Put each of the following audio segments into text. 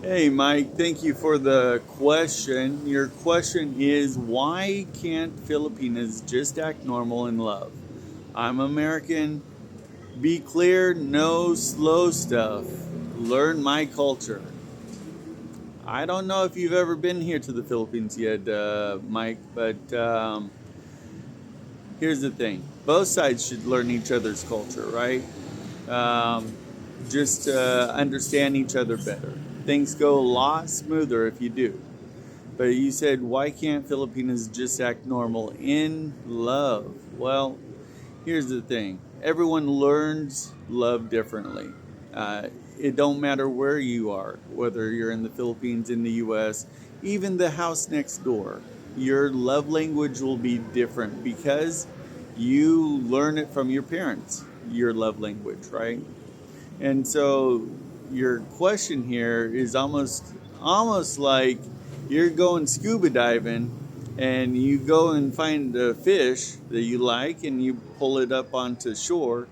Hey, Mike, thank you for the question. Your question is why can't Filipinos just act normal in love? I'm American. Be clear, no slow stuff. Learn my culture. I don't know if you've ever been here to the Philippines yet, Mike, but here's the thing both sides should learn each other's culture, right? Um, just understand each other better. Things go a lot smoother if you do. But you said, why can't Filipinos just act normal in love? Well, here's the thing. Everyone learns love differently. Uh, it don't matter where you are, whether you're in the Philippines, in the U.S., even the house next door. Your love language will be different because you learn it from your parents, your love language, right? And so your question here is almost like you're going scuba diving and you go and find a fish that you like and you pull it up onto shore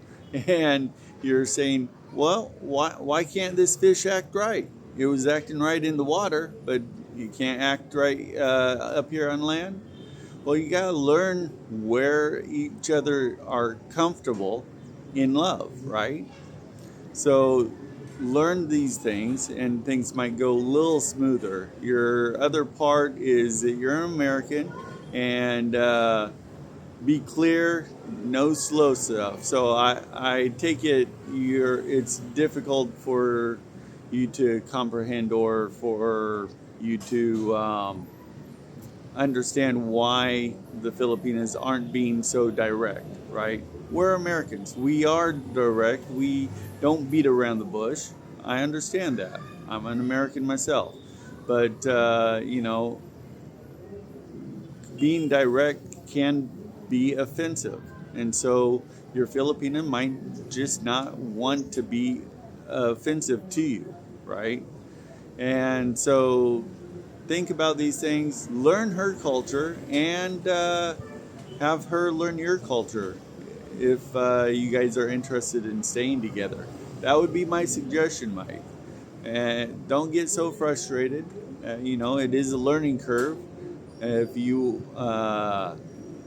and you're saying, well, why can't this fish act right? It was acting right in the water, but you can't act right up here on land. Well, you got to learn where each other are comfortable in love, right? So learn these things and things might go a little smoother. Your other part is that you're an American and be clear, no slow stuff. So I take it it's difficult for you to comprehend or for you to understand why the Filipinos aren't being so direct, right? We're Americans. We are direct. We don't beat around the bush. I understand that. I'm an American myself. But, being direct can be offensive. And so your Filipino might just not want to be offensive to you, right? And so think about these things, learn her culture, and have her learn your culture if you guys are interested in staying together. That would be my suggestion, Mike. And don't get so frustrated. It is a learning curve. If you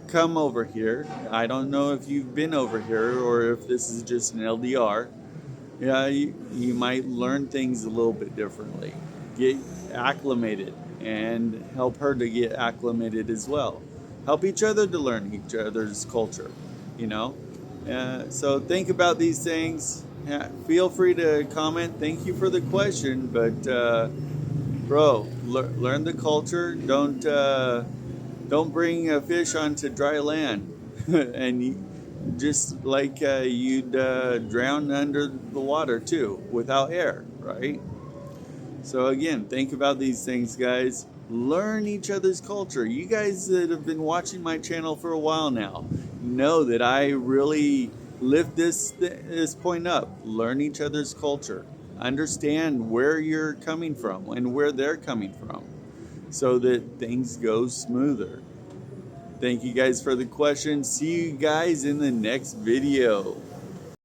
come over here, I don't know if you've been over here or if this is just an LDR. Yeah, you might learn things a little bit differently. Get acclimated and help her to get acclimated as well. Help each other to learn each other's culture, you know? So think about these things. Feel free to comment. Thank you for the question, but bro, learn the culture. Don't bring a fish onto dry land, and just like you'd drown under the water too, without air, right? So again, think about these things, guys. Learn each other's culture. You guys that have been watching my channel for a while now know that I really lift this point up. Learn each other's culture. Understand where you're coming from and where they're coming from, so that things go smoother. Thank you guys for the question. See you guys in the next video.